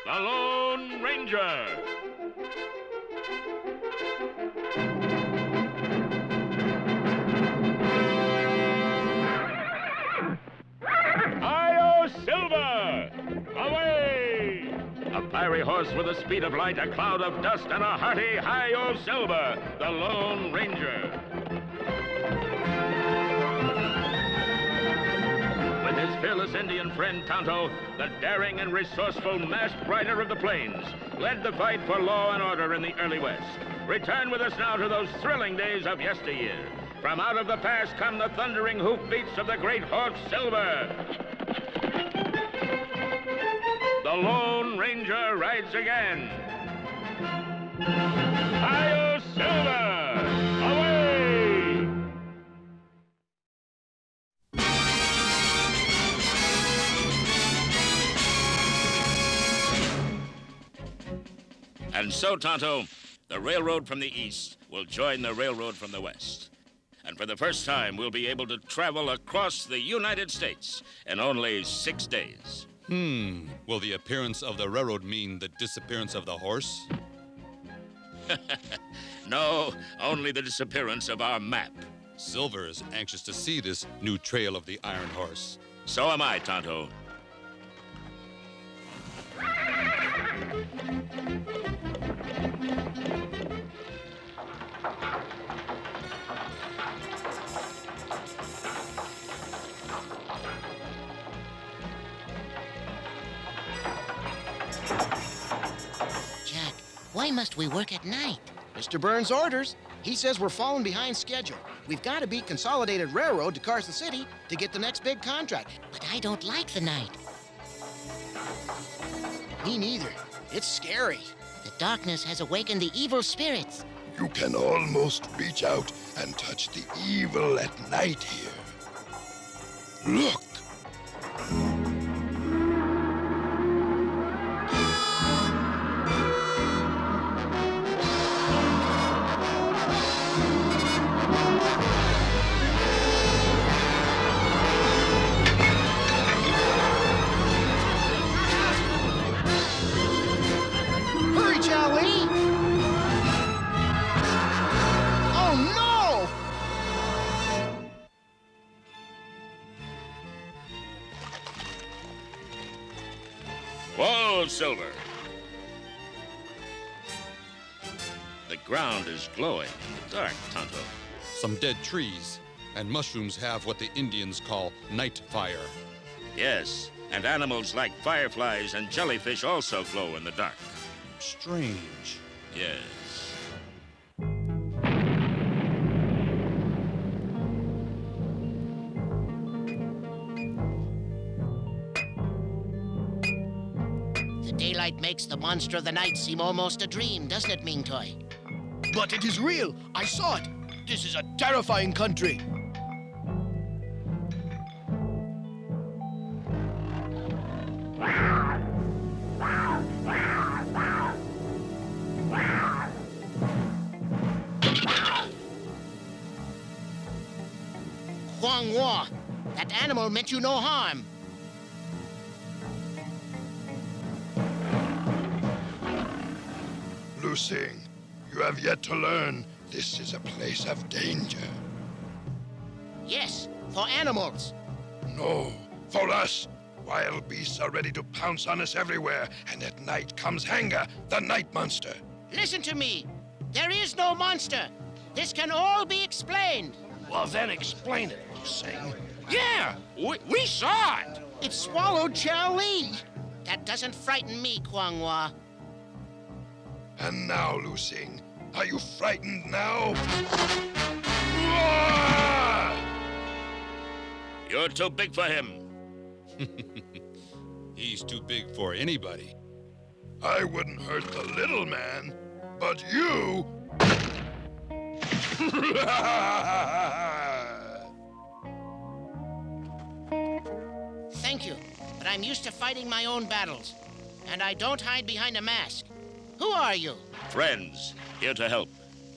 the Lone Ranger. Silver! Away! A fiery horse with the speed of light, a cloud of dust, and a hearty hi-yo Silver, the Lone Ranger. With his fearless Indian friend Tonto, the daring and resourceful masked rider of the plains, led the fight for law and order in the early West. Return with us now to those thrilling days of yesteryear. From out of the past come the thundering hoofbeats of the great horse Silver. The Lone Ranger rides again. Hi-yo Silver! Away! And so, Tonto, the railroad from the east will join the railroad from the west. And for the first time, we'll be able to travel across the United States in only 6 days. Will the appearance of the railroad mean the disappearance of the horse? No, only the disappearance of our map. Silver is anxious to see this new trail of the Iron Horse. So am I, Tonto. Why must we work at night? Mr. Burns' orders. He says we're falling behind schedule. We've got to beat Consolidated Railroad to Carson City to get the next big contract. But I don't like the night. Me neither. It's scary. The darkness has awakened the evil spirits. You can almost reach out and touch the evil at night here. Look! Whoa, Silver. The ground is glowing in the dark, Tonto. Some dead trees, and mushrooms have what the Indians call night fire. Yes, and animals like fireflies and jellyfish also glow in the dark. Strange. Yes. Daylight makes the monster of the night seem almost a dream, doesn't it, Ming Toy? But it is real. I saw it. This is a terrifying country. Huang Hua, that animal meant you no harm. Lu Xing, you have yet to learn this is a place of danger. Yes, for animals. No, for us. Wild beasts are ready to pounce on us everywhere, and at night comes Hanga the Night Monster. Listen to me. There is no monster. This can all be explained. Well, then explain it, Lu Xing. Yeah, we saw it. It swallowed Chow Li. That doesn't frighten me, Huang Hua. And now, Lu Xing, are you frightened now? You're too big for him. He's too big for anybody. I wouldn't hurt the little man, but you... Thank you, but I'm used to fighting my own battles. And I don't hide behind a mask. Who are you? Friends, here to help.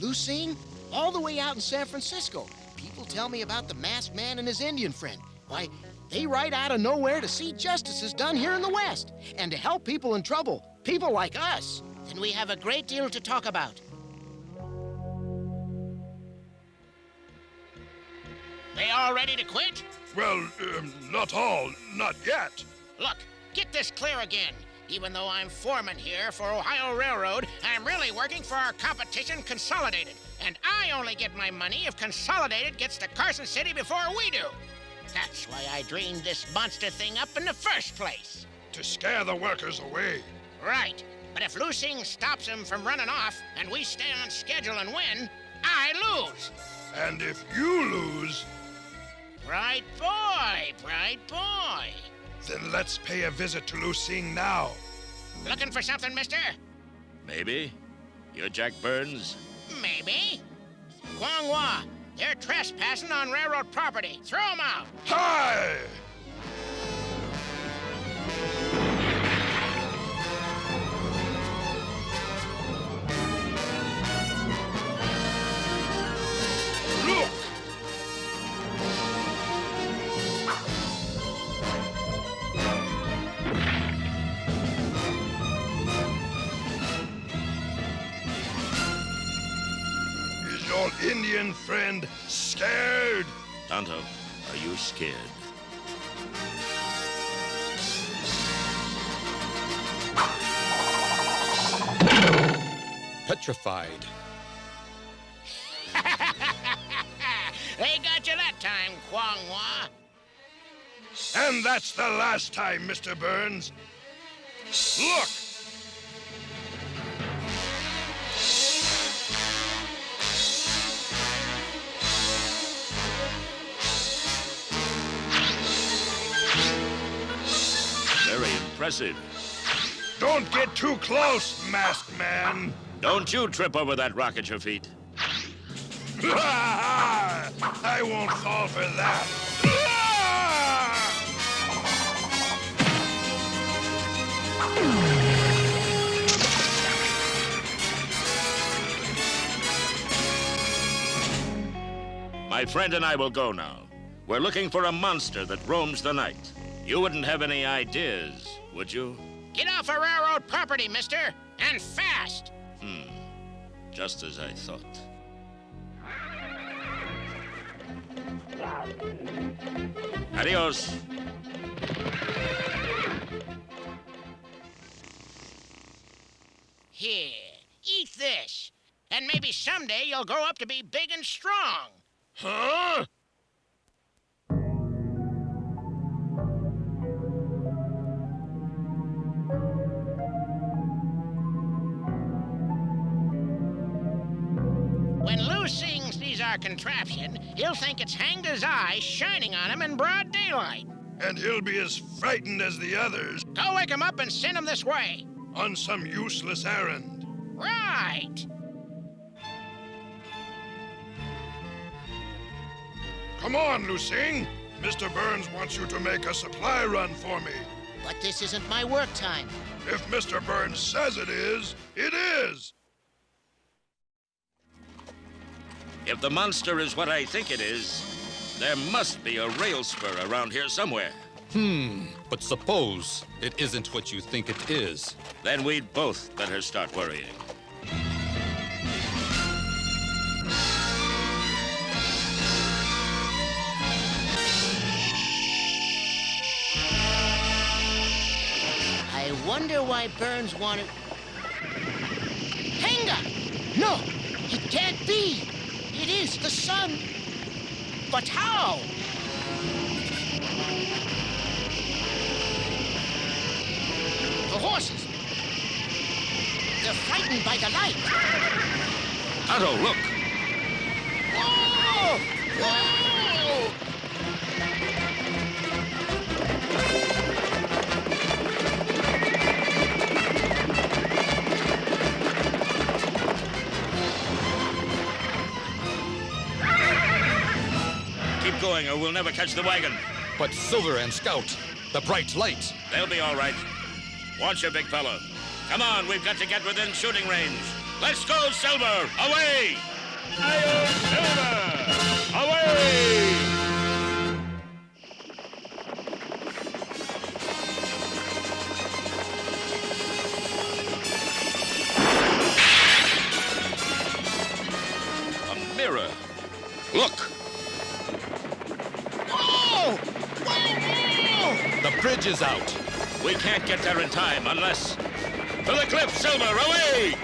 Lu Xing, all the way out in San Francisco. People tell me about the masked man and his Indian friend. Why, they ride out of nowhere to see justice is done here in the West and to help people in trouble. People like us. Then we have a great deal to talk about. They all ready to quit? Well, not all. Not yet. Look, get this clear again. Even though I'm foreman here for Ohio Railroad, I'm really working for our competition, Consolidated. And I only get my money if Consolidated gets to Carson City before we do. That's why I dreamed this monster thing up in the first place. To scare the workers away. Right. But if Lusing stops him from running off and we stay on schedule and win, I lose. And if you lose, Bright boy, bright boy. then let's pay a visit to Lusing now. Looking for something, mister? Maybe. You're Jack Burns? Maybe. Guanghua, they're trespassing on railroad property. Throw them out. Hi! Look! Is your Indian friend scared? Tonto, are you scared? Petrified. They got you that time, Guanghua. And that's the last time, Mr. Burns. Look! Very impressive. Don't get too close, masked man. Don't you trip over that rock at your feet. I won't fall for that. My friend and I will go now. We're looking for a monster that roams the night. You wouldn't have any ideas, would you? Get off of railroad property, mister, and fast. Just as I thought. Adios. Here, eat this. And maybe someday you'll grow up to be big and strong. Huh? When Lusing sees our contraption, he'll think it's Hanga's eye shining on him in broad daylight. And he'll be as frightened as the others Go wake him up and send him this way. on some useless errand. Right. Come on, Lusing. Mr. Burns wants you to make a supply run for me. But this isn't my work time. If Mr. Burns says it is, it is. If the monster is what I think it is, there must be a rail spur around here somewhere. But suppose it isn't what you think it is. Then we'd both better start worrying. I wonder why Burns wanted... Hanga! No! It can't be! It is the sun! But how? The horses! They're frightened by the light! Tonto, look! Whoa! Whoa! Keep going or we'll never catch the wagon. But Silver and Scout, the bright light. They'll be all right. Watch your big fellow. Come on, we've got to get within shooting range. Let's go, Silver! Away! Aye, Silver! Away! bridge is out. We can't get there in time unless... To the cliff, Silver, away!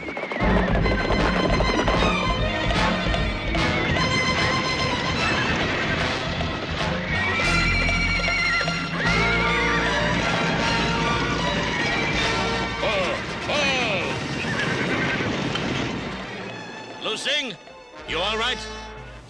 Lu-Sing, you all right?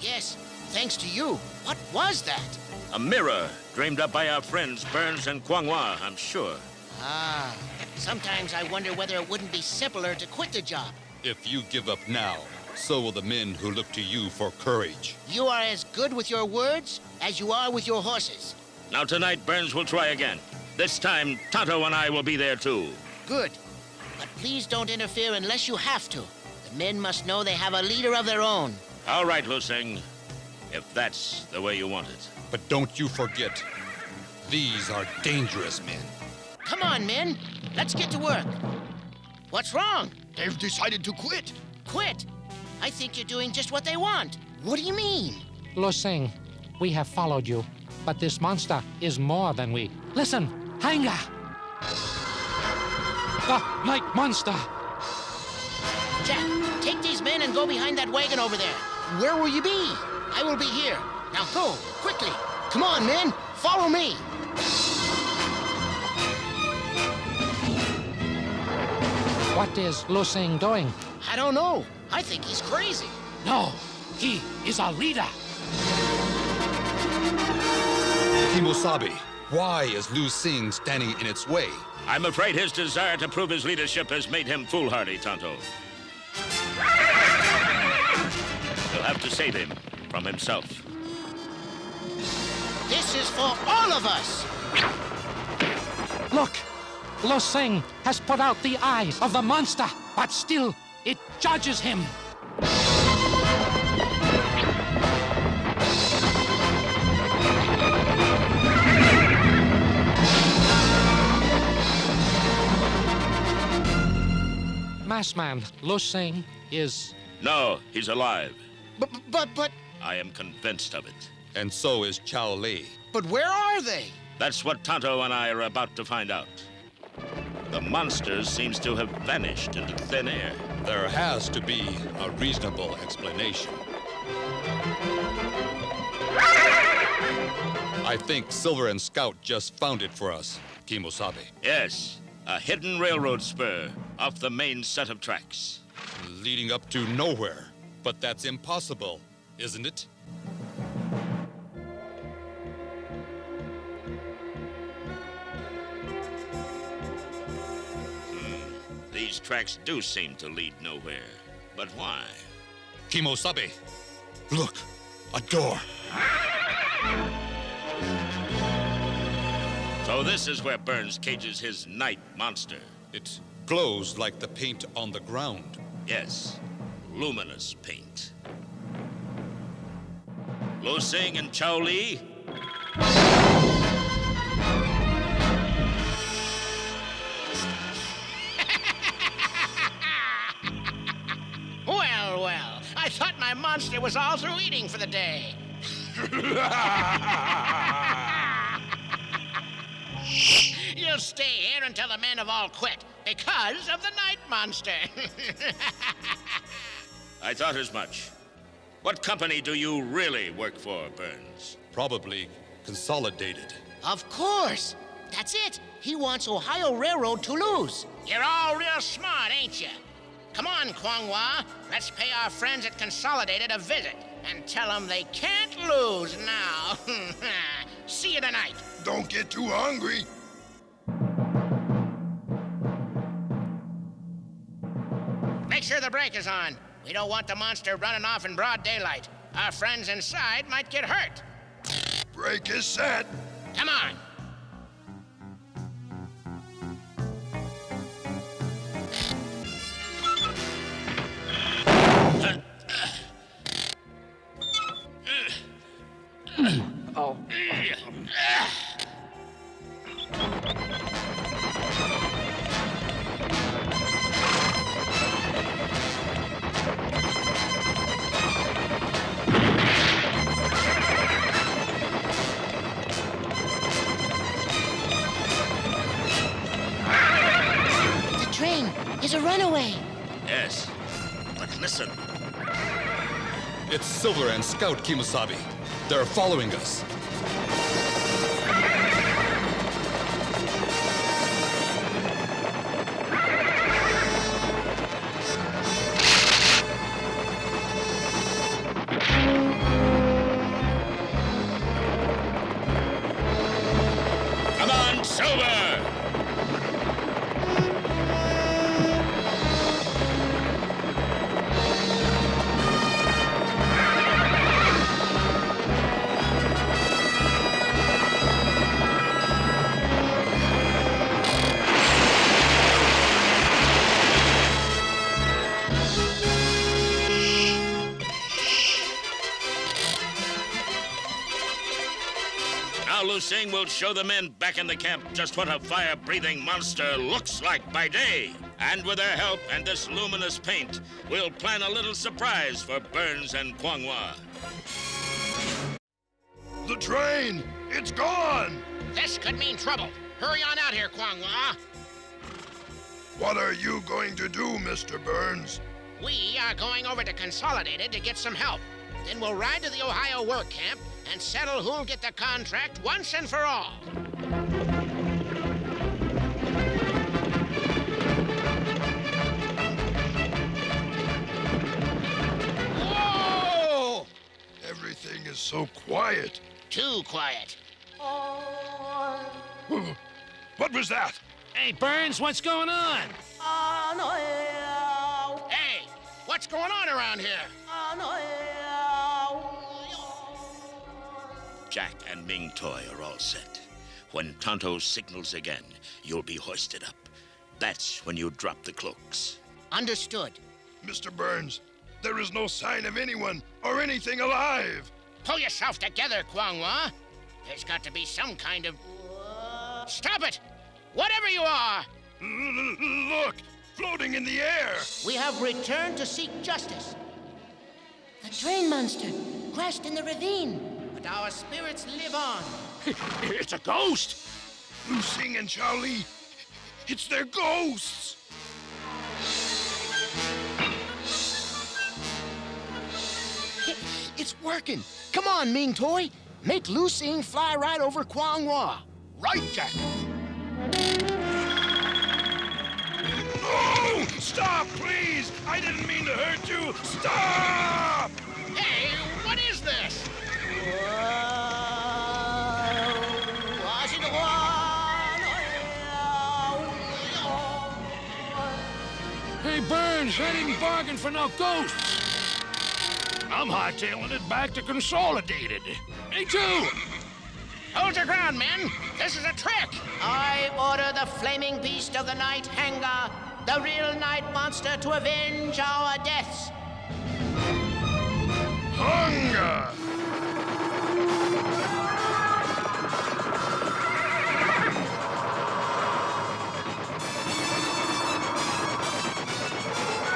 Yes, thanks to you. What was that? A mirror dreamed up by our friends Burns and Kwang-Wah, I'm sure. Ah, sometimes I wonder whether it wouldn't be simpler to quit the job. If you give up now, so will the men who look to you for courage. You are as good with your words as you are with your horses. Now tonight, Burns will try again. This time, Tonto and I will be there too. Good. But please don't interfere unless you have to. The men must know they have a leader of their own. All right, Lu-Sing, if that's the way you want it. But don't you forget, these are dangerous men. Come on, men. Let's get to work. What's wrong? They've decided to quit. Quit? I think you're doing just what they want. What do you mean? Lu-Sing, we have followed you, but this monster is more than we. Listen, Hanga! The Night Monster! Jack, take these men and go behind that wagon over there. Where will you be? I will be here. Now go, quickly. Come on, men. Follow me. What is Lu-Sing doing? I don't know. I think he's crazy. No, he is a leader. Kemo Sabe, why is Lu-Sing standing in its way? I'm afraid his desire to prove his leadership has made him foolhardy, Tonto. You'll have to save him from himself. This is for all of us. Look, Lu-Sing has put out the eye of the monster, but still, it judges him. Maskman, Lu-Sing is... No, he's alive. But... I am convinced of it. And so is Chow Lei. But where are they? That's what Tonto and I are about to find out. The monster seems to have vanished into thin air. There has to be a reasonable explanation. I think Silver and Scout just found it for us, Kemo Sabe. Yes, a hidden railroad spur off the main set of tracks. Leading up to nowhere. But that's impossible, isn't it? These tracks do seem to lead nowhere. But why? Kemo Sabe, look, a door. So this is where Burns cages his night monster. It glows like the paint on the ground. Yes, luminous paint. Lu-Sing and Chow Lei? Well, I thought my monster was all through eating for the day. You'll stay here until the men have all quit, because of the night monster. I thought as much. What company do you really work for, Burns? Probably Consolidated. Of course. That's it. He wants Ohio Railroad to lose. You're all real smart, ain't you? Come on, Kwang-Wah. Let's pay our friends at Consolidated a visit and tell them they can't lose now. See you tonight. Don't get too hungry. Make sure the brake is on. We don't want the monster running off in broad daylight. Our friends inside might get hurt. Brake is set. Come on. Oh. is a runaway. Yes, but listen. It's Silver and Scout Kemo Sabe. They're following us. Come on, Silver! Now Lu Sing will show the men back in the camp just what a fire-breathing monster looks like by day. And with their help and this luminous paint, we'll plan a little surprise for Burns and Kwang Wah. The train! It's gone! This could mean trouble. Hurry on out here, Kwang Wah. What are you going to do, Mr. Burns? We are going over to Consolidated to get some help. Then we'll ride to the Ohio work camp and settle who'll get the contract once and for all. Whoa! Everything is so quiet. Too quiet. What was that? Hey, Burns, what's going on? Hey, what's going on around here? Jack and Ming Toy are all set. When Tonto signals again, you'll be hoisted up. That's when you drop the cloaks. Understood. Mr. Burns, there is no sign of anyone or anything alive. Pull yourself together, Kwang Wah. There's got to be some kind of... Stop it! Whatever you are! Look, floating in the air. We have returned to seek justice. The train monster crashed in the ravine, but our spirits live on. It's a ghost. Lu Sing and Chao Li. It's their ghosts. It's working. Come on, Ming Toy. Make Lu Sing fly right over Kwang Wah. Right, Jack. No! Stop, please! I didn't mean to hurt you. Stop! Hey, what is this? Hey, Burns, I didn't bargain for no ghosts. I'm hightailing it back to Consolidated. Me too. Hold your ground, men. This is a trick. I order the flaming beast of the night, Hanga, the real night monster, to avenge our deaths. Hunger!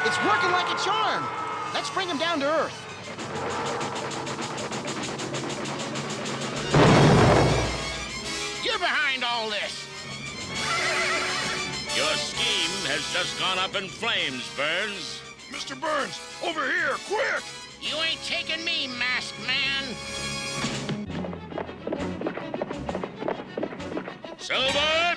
It's working like a charm. Let's bring him down to earth. You're behind all this. Your scheme has just gone up in flames, Burns. Mr. Burns, over here, quick! You ain't taking me, masked man. Silver!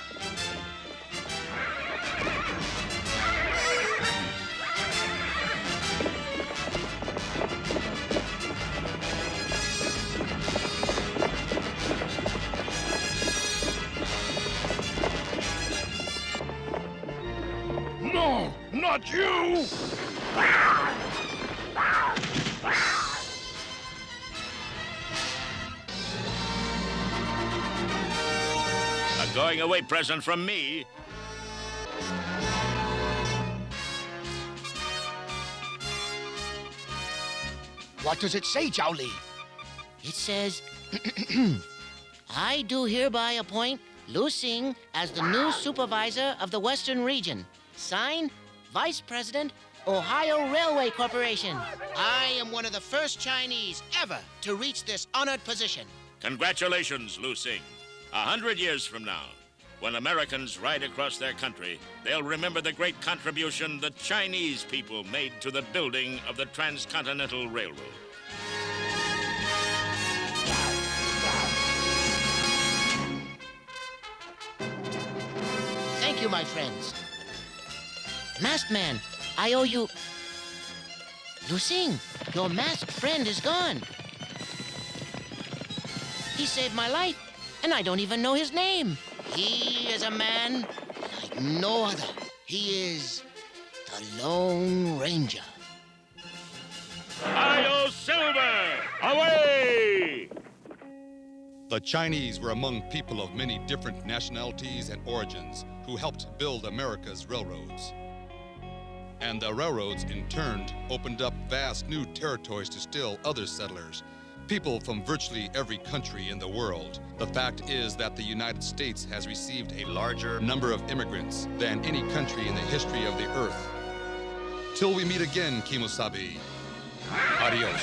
No, not you! A going away present from me. What does it say, Chao Li? It says, I do hereby appoint Lu Sing as the new supervisor of the Western Region. Sign, Vice President, Ohio Railway Corporation. I am one of the first Chinese ever to reach this honored position. Congratulations, Lu Sing. 100 years from now, When Americans ride across their country, they'll remember the great contribution the Chinese people made to the building of the Transcontinental Railroad. Thank you, my friends. Masked man, I owe you... Lucing, your masked friend is gone. He saved my life, and I don't even know his name. He is a man like no other. He is the Lone Ranger. Io Silver, away! The Chinese were among people of many different nationalities and origins who helped build America's railroads. And the railroads, in turn, opened up vast new territories to still other settlers, people from virtually every country in the world. The fact is that the United States has received a larger number of immigrants than any country in the history of the earth. Till we meet again, Kemo Sabe. Adios.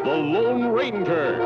The Lone Ranger.